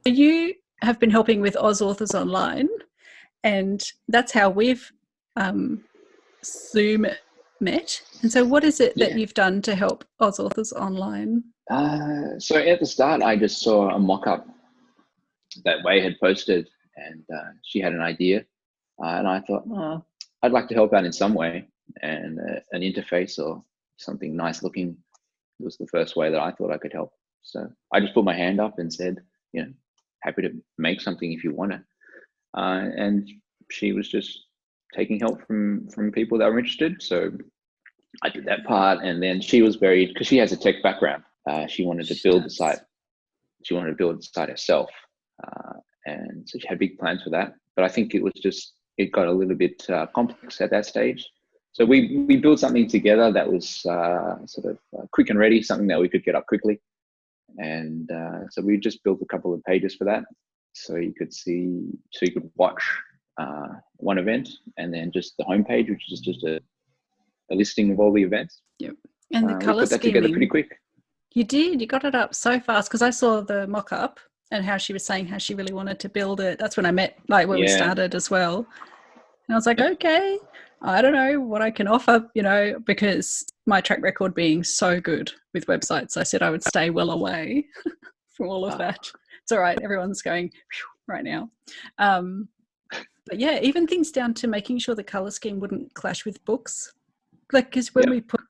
You have been helping with Oz Authors Online, and that's how we've Zoom met. And so what is it that you've done to help Oz Authors Online? So at the start, I just saw a mock-up that Wei had posted, and she had an idea. And I thought, I'd like to help out in some way. And an interface or something nice looking was the first way that I thought I could help. So I just put my hand up and said, happy to make something if you want it. And she was just taking help from people that were interested. So I did that part. And then she was because she has a tech background. She wanted to build the site. She wanted to build the site herself. And so she had big plans for that. But I think it got a little bit complex at that stage. So we built something together that was sort of quick and ready, something that we could get up quickly. And so we just built a couple of pages for that. So you could watch one event, and then just the homepage, which is just a listing of all the events. Yep. And the color we put that together pretty quick. You did. You got it up so fast, because I saw the mock-up and how she was saying how she really wanted to build it. That's when I met, when we started as well. And I was like, okay, I don't know what I can offer, because my track record being so good with websites, I said I would stay well away from all of that. It's all right. Everyone's going right now. But yeah, even things down to making sure the color scheme wouldn't clash with books. Because when we put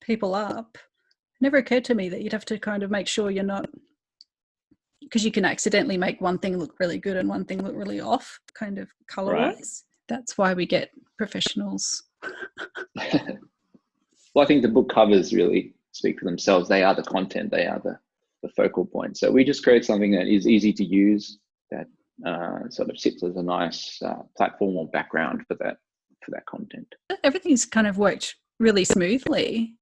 people up, it never occurred to me that you'd have to kind of make sure you're not, because you can accidentally make one thing look really good and one thing look really off, kind of color-wise. Right. That's why we get professionals. Well, I think the book covers really speak for themselves. They are the content. They are the focal point. So we just create something that is easy to use, that sort of sits as a nice platform or background for that content. Everything's kind of worked really smoothly.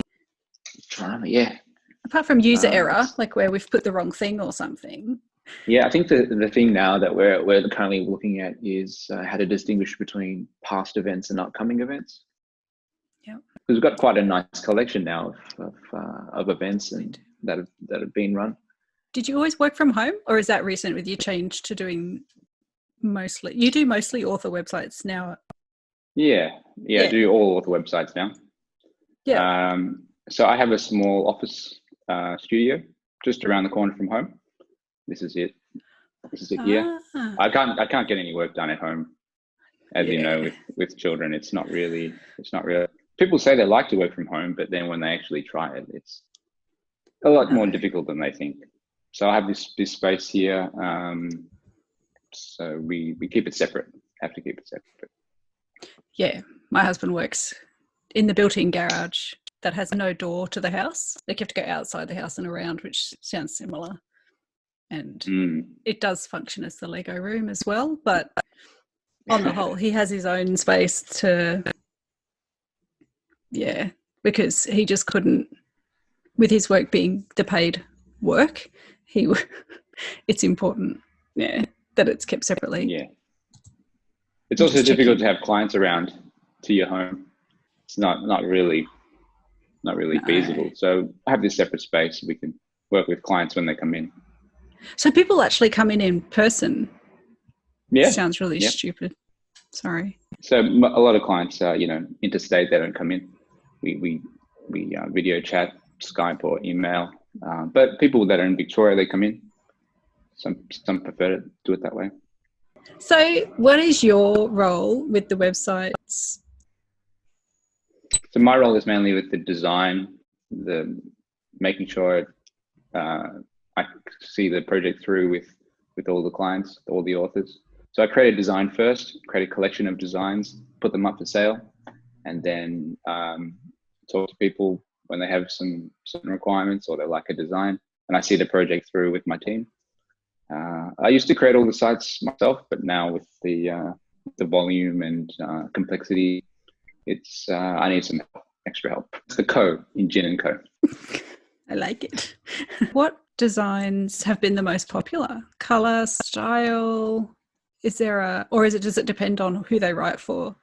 Yeah. Apart from user error, like where we've put the wrong thing or something. Yeah, I think the thing now that we're currently looking at is how to distinguish between past events and upcoming events. Yeah, because we've got quite a nice collection now of events that have been run. Did you always work from home, or is that recent with your change to doing mostly? You do mostly author websites now. Yeah. I do all author websites now. Yeah. So I have a small office studio just around the corner from home. This is it here. I can't get any work done at home, as you know, with children. It's not really. People say they like to work from home, but then when they actually try it, it's a lot more difficult than they think. So I have this space here. So we keep it separate. Have to keep it separate. Yeah, my husband works in the built-in garage that has no door to the house. Like you have to go outside the house and around, which sounds similar. And it does function as the Lego room as well. But on the whole, he has his own space to, because he just couldn't, with his work being the paid work, it's important, that it's kept separately. Yeah. It's also difficult to have clients around to your home. It's not really feasible. So I have this separate space. We can work with clients when they come in. So people actually come in person? Yeah. Sounds really stupid. Sorry. So a lot of clients are, interstate, they don't come in. We video chat, Skype or email. But people that are in Victoria, they come in. Some prefer to do it that way. So what is your role with the websites? So my role is mainly with the design, the making sure I see the project through with all the clients, all the authors. So I create a design first, create a collection of designs, put them up for sale, and then talk to people when they have some certain requirements or they like a design, and I see the project through with my team. I used to create all the sites myself, but now with the volume and complexity, I need some extra help. It's the Co in Jin and Co. I like it. What designs have been the most popular? Color, style? Does it depend on who they write for?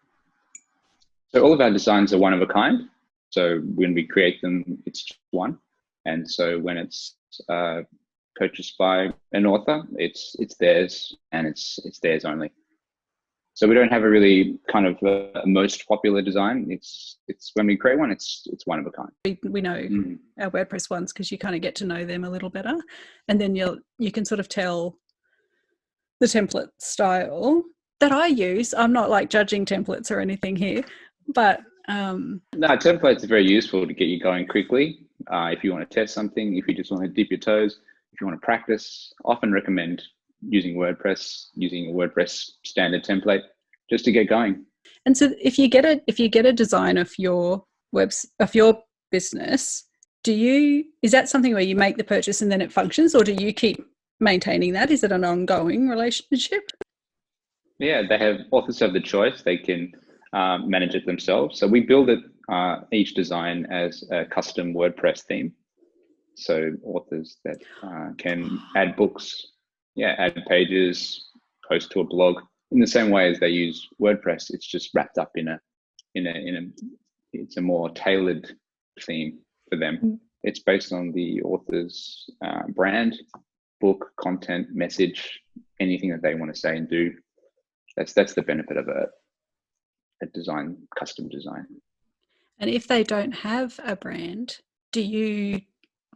So all of our designs are one of a kind. So when we create them, it's one. And so when it's purchased by an author, it's theirs, and it's theirs only. So we don't have a really kind of most popular design. It's when we create one, it's one of a kind. We know our WordPress ones because you kind of get to know them a little better, and then you can sort of tell the template style that I use. I'm not like judging templates or anything here, but no, templates are very useful to get you going quickly. If you want to test something, if you just want to dip your toes, if you want to practice, often recommend using a WordPress standard template just to get going. And so if you get a design of your business, is that something where you make the purchase and then it functions, or do you keep maintaining that? Is it an ongoing relationship? Yeah, authors have the choice. They can manage it themselves. So we build it each design as a custom WordPress theme. So authors that can add books, add pages, post to a blog in the same way as they use WordPress. It's just wrapped up it's a more tailored theme for them. It's based on the author's brand, book, content, message, anything that they want to say and do. That's the benefit of a custom design. And if they don't have a brand, do you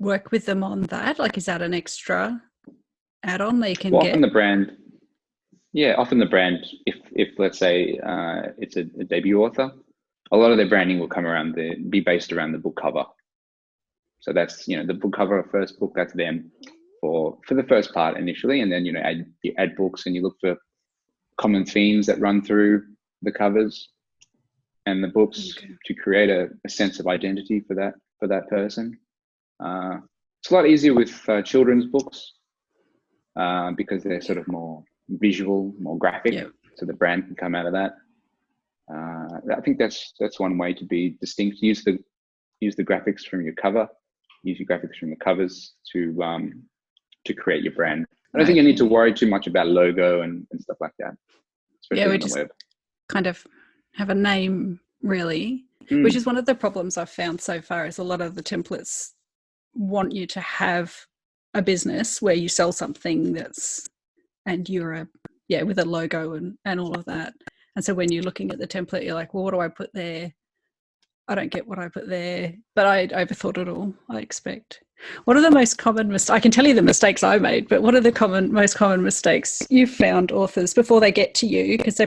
work with them on that? Like, is that an extra add-on they can get? Often the brand, if let's say it's a debut author, a lot of their branding will be based around the book cover. So that's, the book cover of first book, that's them for the first part initially. And then, you add books and you look for common themes that run through the covers and the books to create a sense of identity for that person. It's a lot easier with children's books because they're sort of more visual, more graphic. Yep. So the brand can come out of that. I think that's one way to be distinct. Use the graphics from your cover. Use your graphics from the covers to create your brand. I don't think you need to worry too much about logo and stuff like that. Especially on the web. Kind of have a name, really, which is one of the problems I've found so far. Is a lot of the templates want you to have a business where you sell something and you're with a logo and all of that. And so when you're looking at the template, you're like, well, what do I put there? I don't get what I put there, but I overthought it all, I expect. What are the most common mistakes? I can tell you the mistakes I made, but what are the most common mistakes you've found authors before they get to you? Because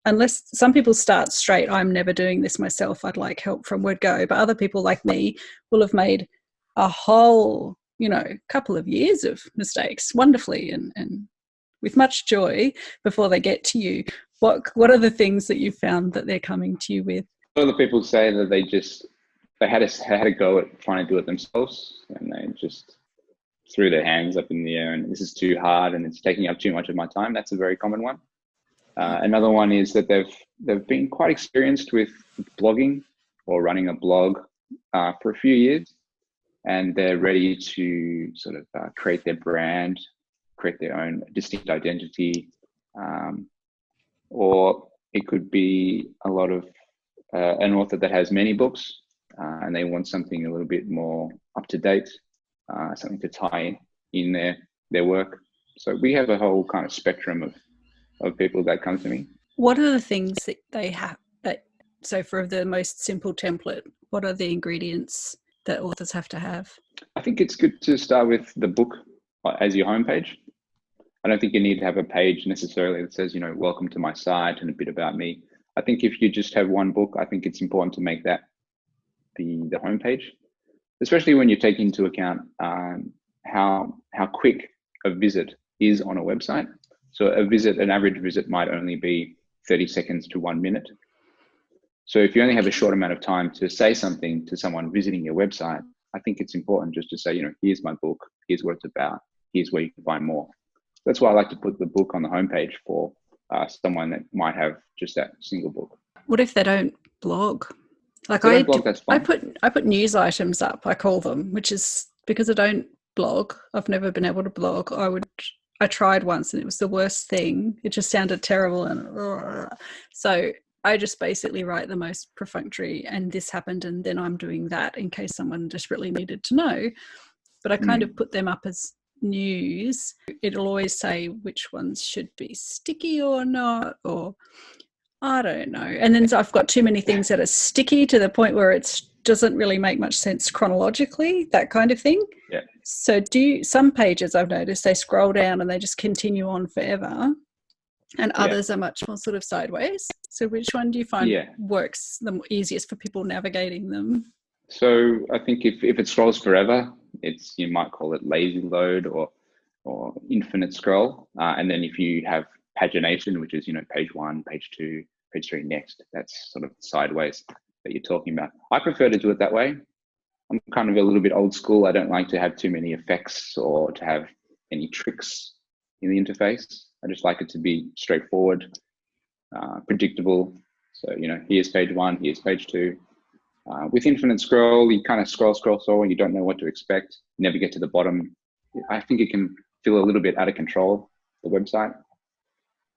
unless some people start straight, I'm never doing this myself, I'd like help from WordGo, but other people like me will have made a whole, couple of years of mistakes wonderfully and with much joy before they get to you. What are the things that you've found that they're coming to you with? A lot of people say that they had a go at trying to do it themselves, and they just threw their hands up in the air and this is too hard and it's taking up too much of my time. That's a very common one. Another one is that they've been quite experienced with blogging or running a blog for a few years, and they're ready to sort of create their brand, create their own distinct identity, or it could be a lot of an author that has many books and they want something a little bit more up to date, something to tie in their work. So we have a whole kind of spectrum of people that come to me. What are the things that they have so for the most simple template, what are the ingredients that authors have to have? I think it's good to start with the book as your homepage. I don't think you need to have a page necessarily that says, welcome to my site and a bit about me. I think if you just have one book, I think it's important to make that the homepage, especially when you take into account how quick a visit is on a website. So an average visit might only be 30 seconds to 1 minute. So if you only have a short amount of time to say something to someone visiting your website, I think it's important just to say, here's my book, here's what it's about, here's where you can find more. That's why I like to put the book on the homepage for someone that might have just that single book. What if they don't blog? Like I put news items up, I call them, which is because I don't blog. I've never been able to blog. I tried once and it was the worst thing. It just sounded terrible. So I just basically write the most perfunctory and this happened and then I'm doing that in case someone desperately needed to know. but I kind of put them up as news. It'll always say which ones should be sticky or not, or I don't know. And then I've got too many things that are sticky to the point where it doesn't really make much sense chronologically, that kind of thing. Yeah. So some pages I've noticed, they scroll down and they just continue on forever, and others are much more sort of sideways. So which one do you find works the easiest for people navigating them? So I think if it scrolls forever, you might call it lazy load or infinite scroll. And then if you have pagination, which is, page 1, page 2, page 3, next, that's sort of sideways that you're talking about. I prefer to do it that way. I'm kind of a little bit old school. I don't like to have too many effects or to have any tricks in the interface. I just like it to be straightforward, predictable. So, here's page 1, here's page 2. With infinite scroll, you kind of scroll, and you don't know what to expect. You never get to the bottom. I think it can feel a little bit out of control, the website.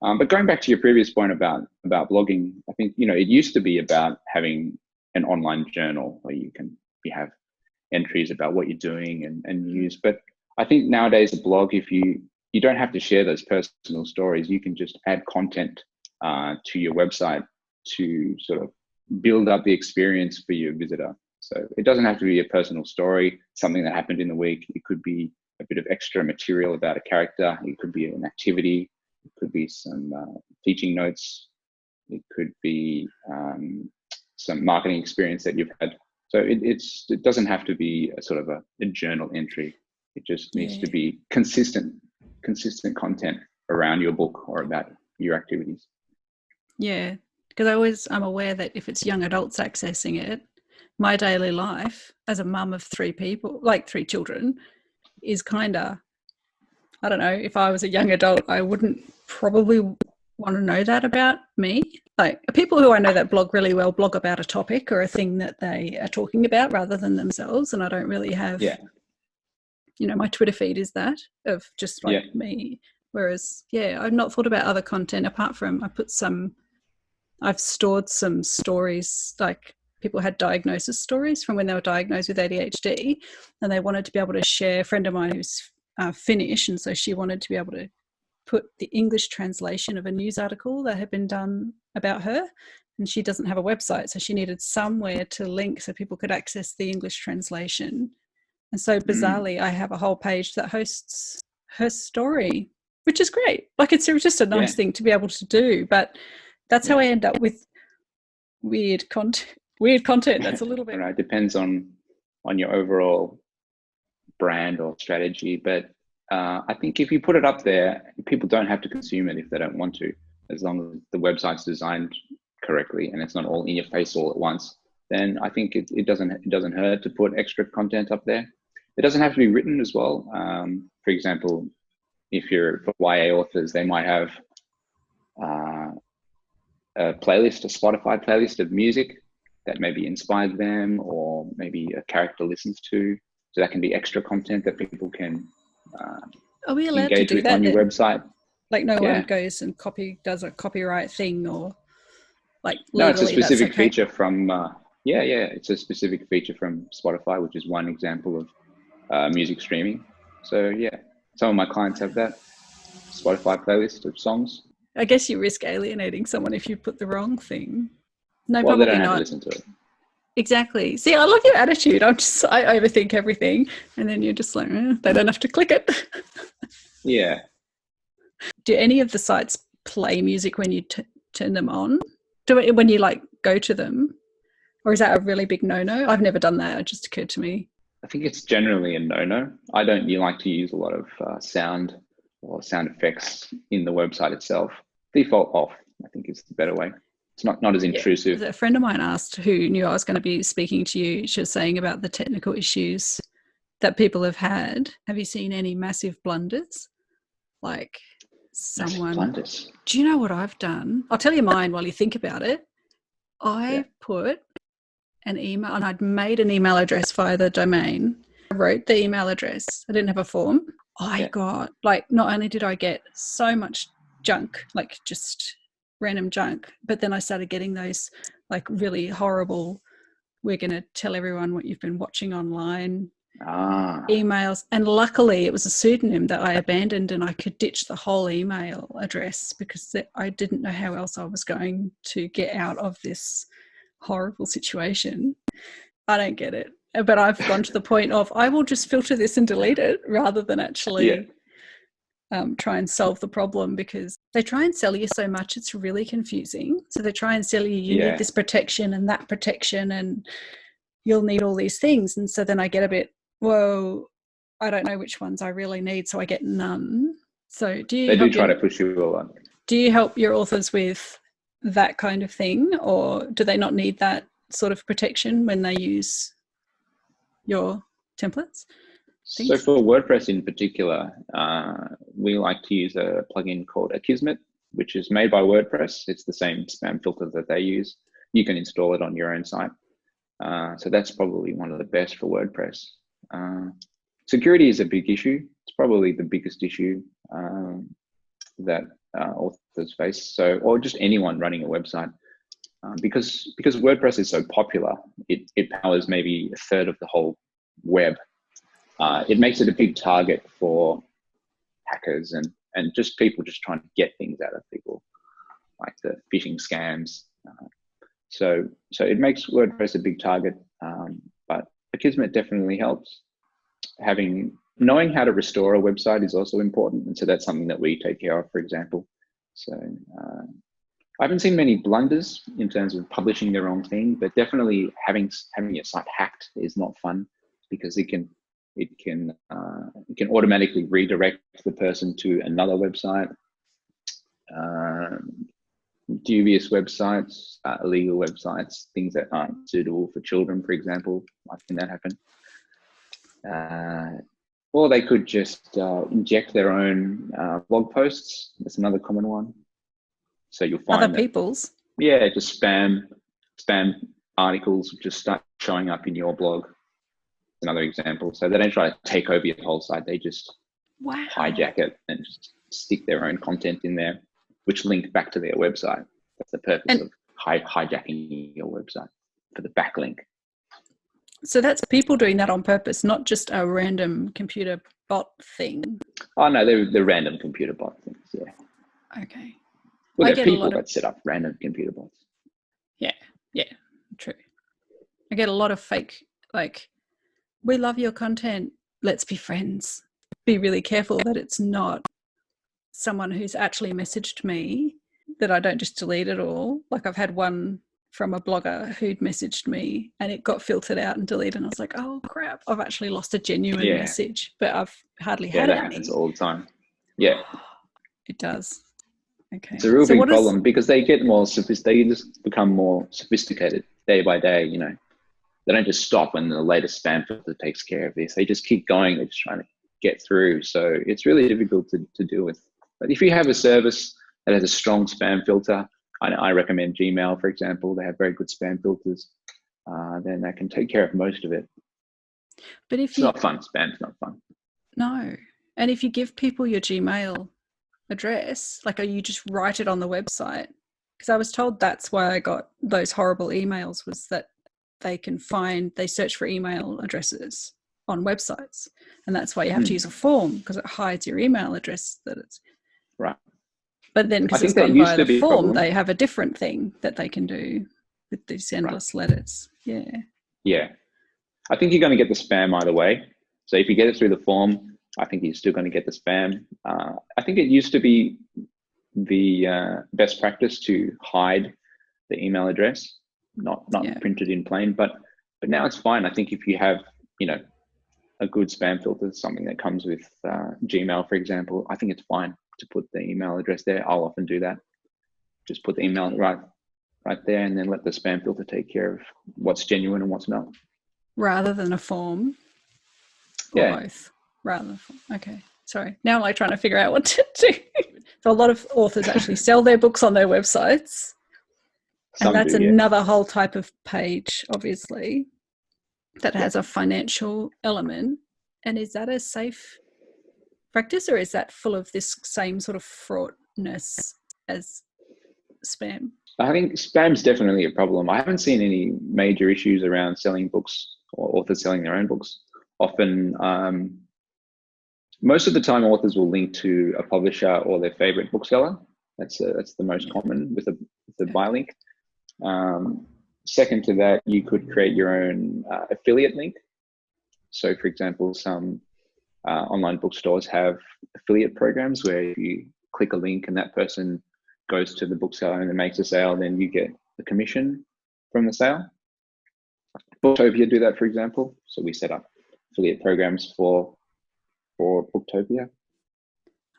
But going back to your previous point about blogging, I think, it used to be about having an online journal where you have entries about what you're doing and news. But I think nowadays a blog, if you don't have to share those personal stories, you can just add content to your website to sort of build up the experience for your visitor. So it doesn't have to be a personal story, something that happened in the week. It could be a bit of extra material about a character. It could be an activity. It could be some teaching notes. It could be some marketing experience that you've had. So it doesn't have to be a sort of a journal entry. It just needs to be consistent content around your book or about your activities. Yeah, because I'm aware that if it's young adults accessing it, my daily life as a mum of 3 people, like 3 children, is kind of, I don't know, if I was a young adult, I wouldn't probably want to know that about me. Like people who I know that blog really well blog about a topic or a thing that they are talking about rather than themselves. And I don't really have, my Twitter feed is that of just like me. Whereas, I've not thought about other content apart from I've stored some stories, like people had diagnosis stories from when they were diagnosed with ADHD, and they wanted to be able to share. A friend of mine who's Finnish, and so she wanted to be able to put the English translation of a news article that had been done about her, and she doesn't have a website, so she needed somewhere to link so people could access the English translation. And so bizarrely, I have a whole page that hosts her story, which is great. Like it's just a nice thing to be able to do, but that's how I end up with weird content. That's a little bit. Right. It depends on your overall brand or strategy, but I think if you put it up there, people don't have to consume it if they don't want to, as long as the website's designed correctly and it's not all in your face all at once. Then I think it doesn't hurt to put extra content up there. It doesn't have to be written as well. For example, if you're for YA authors, they might have a playlist, a Spotify playlist of music that maybe inspired them or maybe a character listens to. So that can be extra content that people can are we allowed engage to do with that on your then? website. Like no one goes and does a copyright thing or like legally, no, it's a specific okay? feature from it's a specific feature from Spotify, which is one example of music streaming. So some of my clients have that Spotify playlist of songs. I guess you risk alienating someone if you put the wrong thing. No, well, probably they don't not. have to listen to it. Exactly. See, I love your attitude. I overthink everything, and then you're just like, they don't have to click it. Yeah. Do any of the sites play music when you turn them on? Do it when you like go to them, or is that a really big no-no? I've never done that. It just occurred to me. I think it's generally a no-no. I don't like to use a lot of sound or sound effects in the website itself. Default off, I think, is the better way. It's not as intrusive. A friend of mine asked, who knew I was going to be speaking to you, she was saying about the technical issues that people have had. Have you seen any massive blunders? Like someone... Blunders? Do you know what I've done? I'll tell you mine while you think about it. I put an email, and I'd made an email address via the domain. I wrote the email address. I didn't have a form. I got, like, not only did I get so much junk, like just random junk, but then I started getting those like really horrible, we're going to tell everyone what you've been watching online emails. And luckily it was a pseudonym that I abandoned, and I could ditch the whole email address because I didn't know how else I was going to get out of this horrible situation. I don't get it. But I've gone to the point of I will just filter this and delete it rather than actually try and solve the problem, because they try and sell you so much. It's really confusing. So they try and sell you need this protection and that protection, and you'll need all these things. And so then I get a bit, whoa, I don't know which ones I really need, so I get none. So they do try to push you a lot. Do you help your authors with that kind of thing, or do they not need that sort of protection when they use your templates? So for WordPress in particular, we like to use a plugin called Akismet, which is made by WordPress. It's the same spam filter that they use. You can install it on your own site. So that's probably one of the best for WordPress. Security is a big issue. It's probably the biggest issue that authors face. So, or just anyone running a website. Because WordPress is so popular, it powers maybe a third of the whole web. It makes it a big target for hackers and just people just trying to get things out of people, like the phishing scams. So it makes WordPress a big target, but Akismet definitely helps. Knowing how to restore a website is also important, and so that's something that we take care of, for example. So I haven't seen many blunders in terms of publishing the wrong thing, but definitely having your site hacked is not fun, because it can automatically redirect the person to another website, dubious websites, illegal websites, things that aren't suitable for children, for example. I've seen that happen. Or they could just inject their own blog posts. That's another common one. So you'll find other people's. Yeah, just spam articles just start showing up in your blog. Another example. So they don't try to take over your whole site. They just hijack it and just stick their own content in there, which link back to their website. That's the purpose of hijacking your website, for the backlink. So that's people doing that on purpose, not just a random computer bot thing. Oh no, they're random computer bot things. Yeah. Okay. Well, there are people that set up random computer bots. Yeah, true. I get a lot of fake, like, we love your content, let's be friends. Be really careful that it's not someone who's actually messaged me, that I don't just delete it all. Like, I've had one from a blogger who'd messaged me and it got filtered out and deleted, and I was like, oh crap, I've actually lost a genuine message, but I've hardly had that any. happens all the time. Yeah. It does. Okay. It's a real big problem, because they get more sophisticated. They just become more sophisticated day by day. You know, they don't just stop when the latest spam filter takes care of this. They just keep going. They're just trying to get through. So it's really difficult to deal with. But if you have a service that has a strong spam filter, I recommend Gmail, for example. They have very good spam filters. Then that can take care of most of it. But if it's not fun. Spam's not fun. No. And if you give people your Gmail address, like, you just write it on the website, because I was told that's why I got those horrible emails, was that they search for email addresses on websites, and that's why you have to use a form, because it hides your email address. That it's right. But then, because it's gone via the form, they have a different thing that they can do with these endless letters. Yeah. I think you're going to get the spam either way. So if you get it through the form, I think you're still going to get the spam. I think it used to be the best practice to hide the email address, not printed in plain, but now it's fine. I think if you have, a good spam filter, something that comes with Gmail, for example, I think it's fine to put the email address there. I'll often do that. Just put the email right there, and then let the spam filter take care of what's genuine and what's not. Rather than a form. Or both. Okay, sorry. Now I'm trying to figure out what to do. So a lot of authors actually sell their books on their websites. And that's another whole type of page, obviously, that has a financial element. And is that a safe practice, or is that full of this same sort of fraudness as spam? I think spam's definitely a problem. I haven't seen any major issues around selling books or authors selling their own books often, most of the time, authors will link to a publisher or their favorite bookseller. That's the most common with the buy link. Second to that, you could create your own affiliate link. So, for example, some online bookstores have affiliate programs where if you click a link and that person goes to the bookseller and it makes a sale, then you get the commission from the sale. Booktopia do that, for example. So we set up affiliate programs for Booktopia.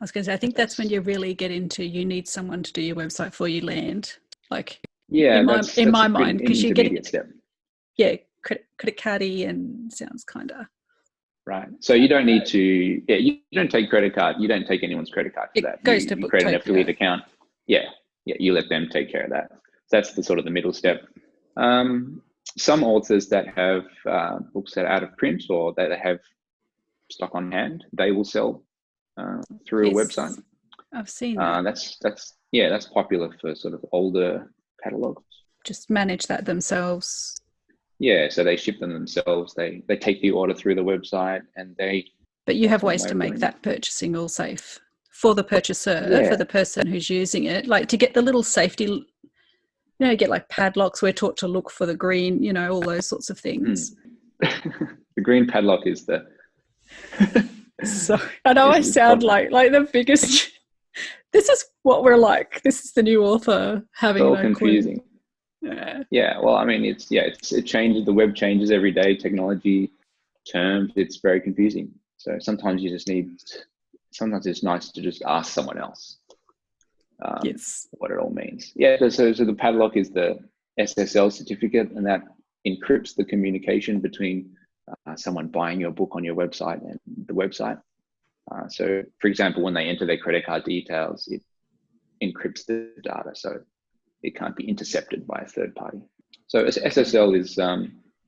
I was going to say, I think that's when you really get into, you need someone to do your website for you land. Like, yeah, in my mind, because you get step. Yeah, credit cardy and sounds kind of right. So you don't need to. Yeah, you don't take credit card. You don't take anyone's credit card for that. Goes to you create an affiliate account. Yeah, you let them take care of that. That's the sort of the middle step. Some authors that have books that are out of print or that have stock on hand, they will sell through a website. I've seen that. That's popular for sort of older catalogs. Just manage that themselves. Yeah, so they ship them themselves. They take the order through the website, and they. But you have ways to make that purchasing all safe for the purchaser, for the person who's using it, like to get the little safety. Get like padlocks. We're taught to look for the green, all those sorts of things. The green padlock is the. So I know I sound like the biggest. This is what we're like. This is the new author having all confusing. Clue. Yeah. Well, I mean, it changes. The web changes every day. Technology, terms. It's very confusing. So sometimes sometimes it's nice to just ask someone else. Yes. What it all means. Yeah. So the padlock is the SSL certificate, and that encrypts the communication between someone buying your book on your website and the website. So, for example, when they enter their credit card details, it encrypts the data, so it can't be intercepted by a third party. So SSL is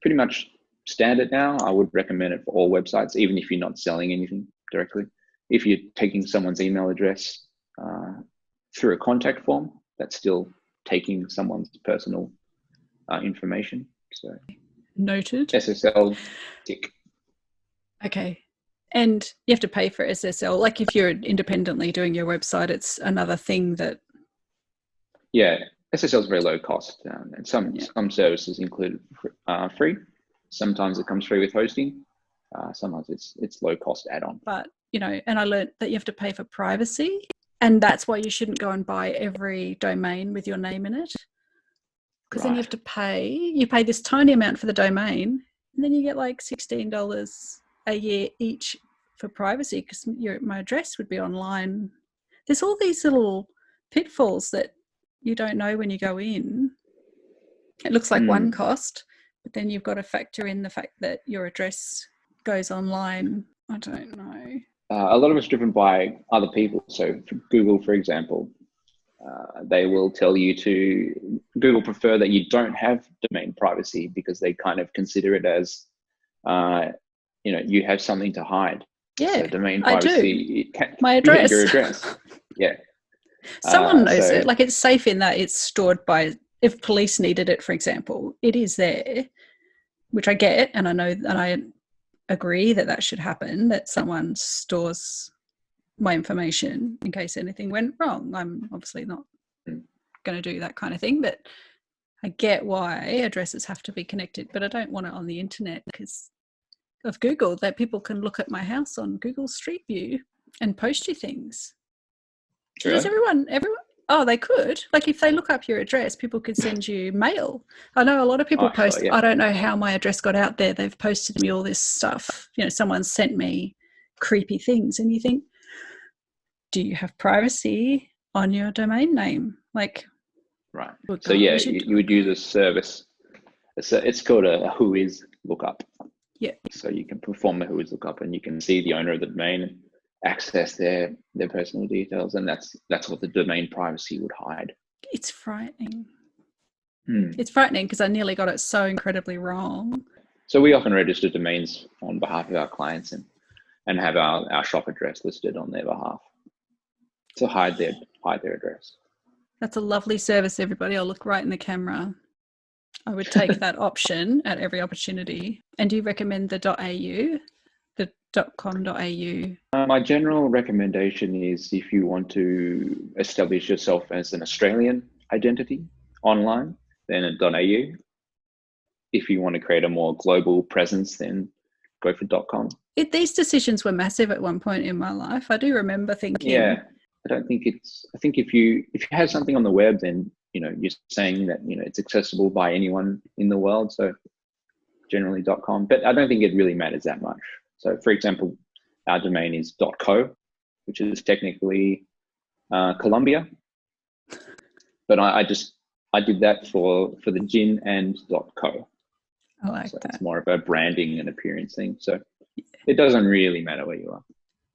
pretty much standard now. I would recommend it for all websites, even if you're not selling anything directly. If you're taking someone's email address through a contact form, that's still taking someone's personal information. So noted. SSL tick. Okay. And you have to pay for SSL. Like if you're independently doing your website, it's another thing that. Yeah, SSL is very low cost, and some services include free. Sometimes it comes free with hosting. Sometimes it's low cost add-on. But and I learned that you have to pay for privacy, and that's why you shouldn't go and buy every domain with your name in it, because then you have to pay. You pay this tiny amount for the domain, and then you get like $16 a year each for privacy, because my address would be online. There's all these little pitfalls that you don't know when you go in. It looks like one cost, but then you've got to factor in the fact that your address goes online. I don't know. A lot of it's driven by other people. So for Google, for example, they will tell you Google prefer that you don't have domain privacy, because they kind of consider it as, you have something to hide. Yeah, so domain privacy. I do. My address. Your address. Yeah. Someone knows it. Like, it's safe in that it's stored by, if police needed it, for example, it is there, which I get, and I know, and I agree that should happen, that someone stores my information in case anything went wrong. I'm obviously not going to do that kind of thing, but I get why addresses have to be connected, but I don't want it on the internet because of Google, that people can look at my house on Google Street View and post you things. Really? Does everyone, they could. Like, if they look up your address, people could send you mail. I know a lot of people post, I don't know how my address got out there. They've posted me all this stuff. Someone sent me creepy things, and you think, do you have privacy on your domain name? Like, right. So you would use a service. It's called a whois lookup. Yeah. So you can perform a whois lookup, and you can see the owner of the domain and access their personal details, and that's what the domain privacy would hide. It's frightening. It's frightening because I nearly got it so incredibly wrong. So we often register domains on behalf of our clients and have our shop address listed on their behalf to hide their address. That's a lovely service, everybody. I'll look right in the camera. I would take that option at every opportunity. And do you recommend the .au .com.au? My general recommendation is if you want to establish yourself as an Australian identity online, then .au. If you want to create a more global presence, then go for .com. These decisions were massive at one point in my life. I do remember thinking. Yeah, I think if you have something on the web, then you're saying that it's accessible by anyone in the world. So generally .com, but I don't think it really matters that much. So for example, our domain is .co, which is technically Colombia, but I did that for the Jin and .co. I like so that. It's more of a branding and appearance thing. So it doesn't really matter where you are.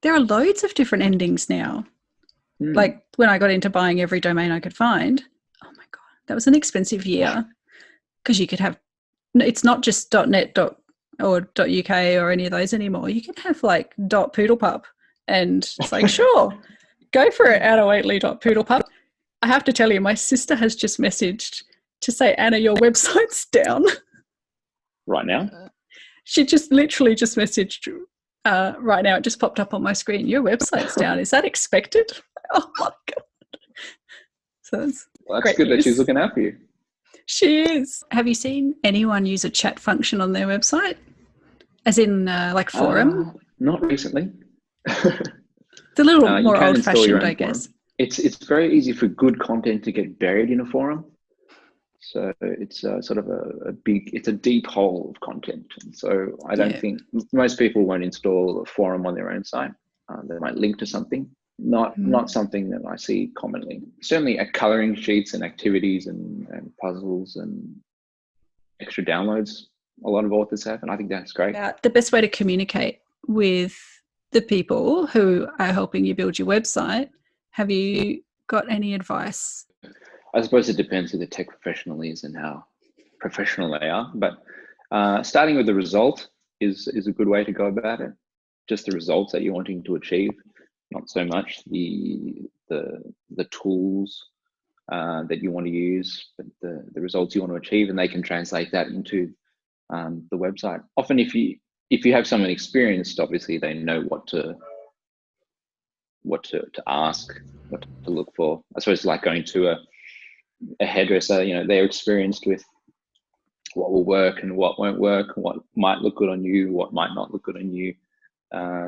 There are loads of different endings now. Like when I got into buying every domain I could find, oh my God, that was an expensive year, because you could have, it's not just .net or .uk or any of those anymore. You can have like .poodlepup, and it's like, sure, go for it, Anna.Waitley.poodlepup. I have to tell you, my sister has just messaged to say, Anna, your website's down. Right now? She just literally just messaged right now. It just popped up on my screen. Your website's down. Is that expected? Oh my God. So that's good news. That she's looking out for you. She is. Have you seen anyone use a chat function on their website? As in like forum? Not recently. It's a little more old-fashioned, I guess. It's very easy for good content to get buried in a forum. So it's sort of it's a deep hole of content. And so I don't think most people won't install a forum on their own site. They might link to something. Not something that I see commonly. Certainly at coloring sheets and activities and puzzles and extra downloads, a lot of authors have, and I think that's great. The best way to communicate with the people who are helping you build your website, have you got any advice? I suppose it depends who the tech professional is and how professional they are, but starting with the result is a good way to go about it. Just the results that you're wanting to achieve, not so much the tools that you want to use, but the results you want to achieve, and they can translate that into the website. Often if you have someone experienced, obviously they know what to ask, what to look for. I suppose like going to a hairdresser, they're experienced with what will work and what won't work, what might look good on you, what might not look good on you.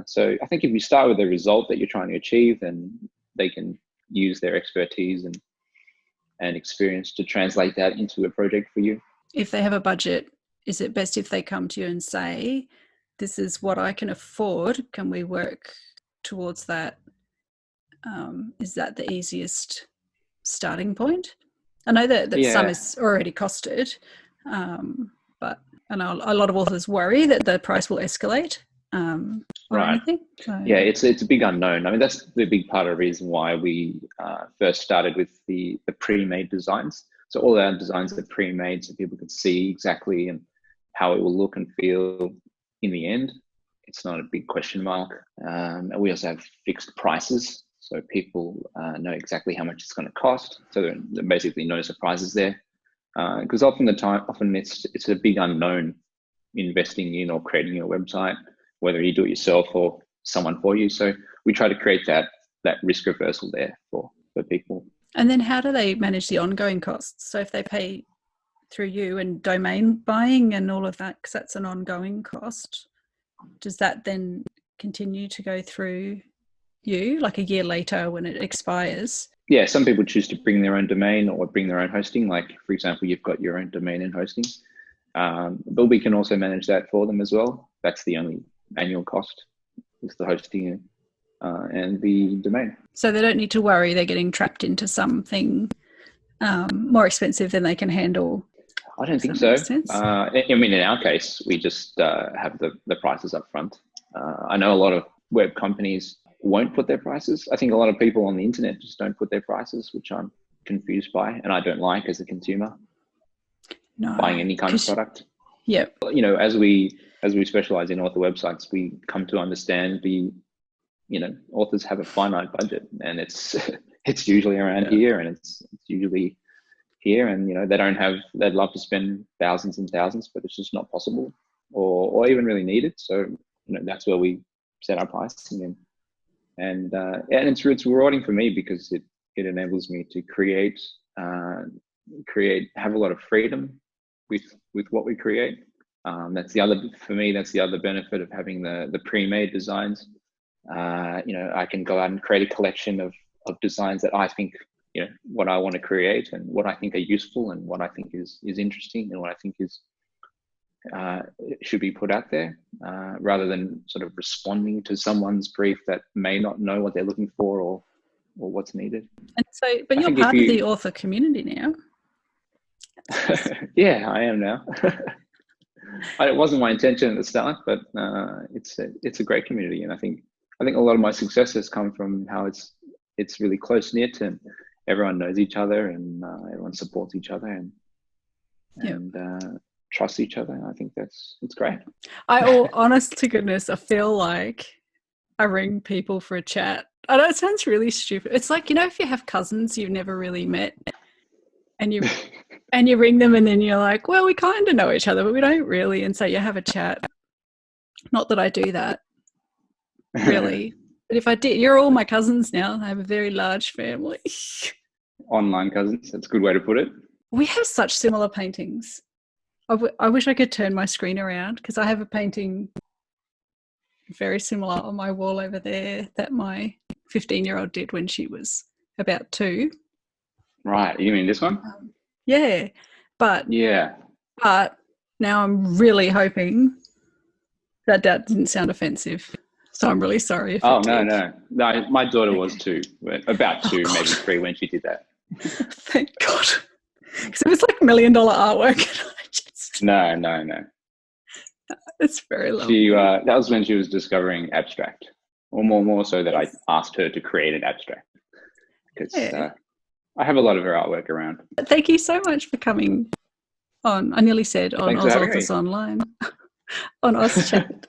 So I think if you start with the result that you're trying to achieve, then they can use their expertise and experience to translate that into a project for you. If they have a budget, is it best if they come to you and say, this is what I can afford, can we work towards that? Is that the easiest starting point? I know that some is already costed, but I know a lot of authors worry that the price will escalate. Right. So. Yeah, it's a big unknown. I mean, that's the big part of the reason why we first started with the pre-made designs. So all our designs are pre-made so people can see exactly and how it will look and feel in the end. It's not a big question mark. And we also have fixed prices, so people know exactly how much it's going to cost. So there are basically no surprises there. Because often it's a big unknown investing in or creating your website, whether you do it yourself or someone for you. So we try to create that risk reversal there for people. And then how do they manage the ongoing costs? So if they pay through you and domain buying and all of that, because that's an ongoing cost, does that then continue to go through you like a year later when it expires? Yeah, some people choose to bring their own domain or bring their own hosting. Like, for example, you've got your own domain and hosting. But we can also manage that for them as well. That's the only annual cost, is the hosting and the domain. So they don't need to worry they're getting trapped into something more expensive than they can handle. I don't think so. I mean, in our case, we just have the prices up front. I know a lot of web companies won't put their prices. I think a lot of people on the internet just don't put their prices, which I'm confused by, and I don't like as a consumer. No, buying any kind of product. Yep. As we specialize in author websites, we come to understand authors have a finite budget, and it's usually around here, and it's usually here, and they'd love to spend thousands and thousands, but it's just not possible or even really needed. So that's where we set our pricing in. And it's rewarding for me because it enables me to create, have a lot of freedom with what we create. That's the other benefit of having the pre-made designs. I can go out and create a collection of designs that I think, what I want to create and what I think are useful and what I think is interesting and what I think is should be put out there, rather than sort of responding to someone's brief that may not know what they're looking for or what's needed. And so, but you're part of the author community now. Yeah, I am now. It wasn't my intention at the start, but it's a great community, and I think a lot of my success has come from how it's really close knit and everyone knows each other and everyone supports each other and trust each other. I think it's great. Honest to goodness, I feel like I ring people for a chat. I know it sounds really stupid. It's like, if you have cousins you've never really met and you ring them and then you're like, well, we kind of know each other, but we don't really. And so you have a chat. Not that I do that, really. But if I did, you're all my cousins now. I have a very large family. Online cousins, that's a good way to put it. We have such similar paintings. I wish I could turn my screen around because I have a painting very similar on my wall over there that my 15-year-old did when she was about 2. Right, you mean this one? Yeah, but now I'm really hoping that didn't sound offensive. So I'm really sorry if it did. No. My daughter was 2, about 2, maybe 3 when she did that. Thank God, because it was like $1 million artwork. No. It's very lovely. That was when she was discovering abstract, or more so that I asked her to create an abstract because I have a lot of her artwork around. Thank you so much for coming on. I nearly said on ozauthors.online, on OzChat.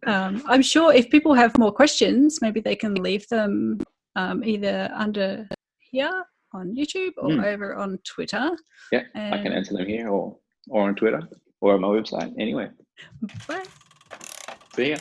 I'm sure if people have more questions, maybe they can leave them either under here on YouTube or over on Twitter. Yeah, I can answer them here or on Twitter or on my website. Anyway. Bye. See ya.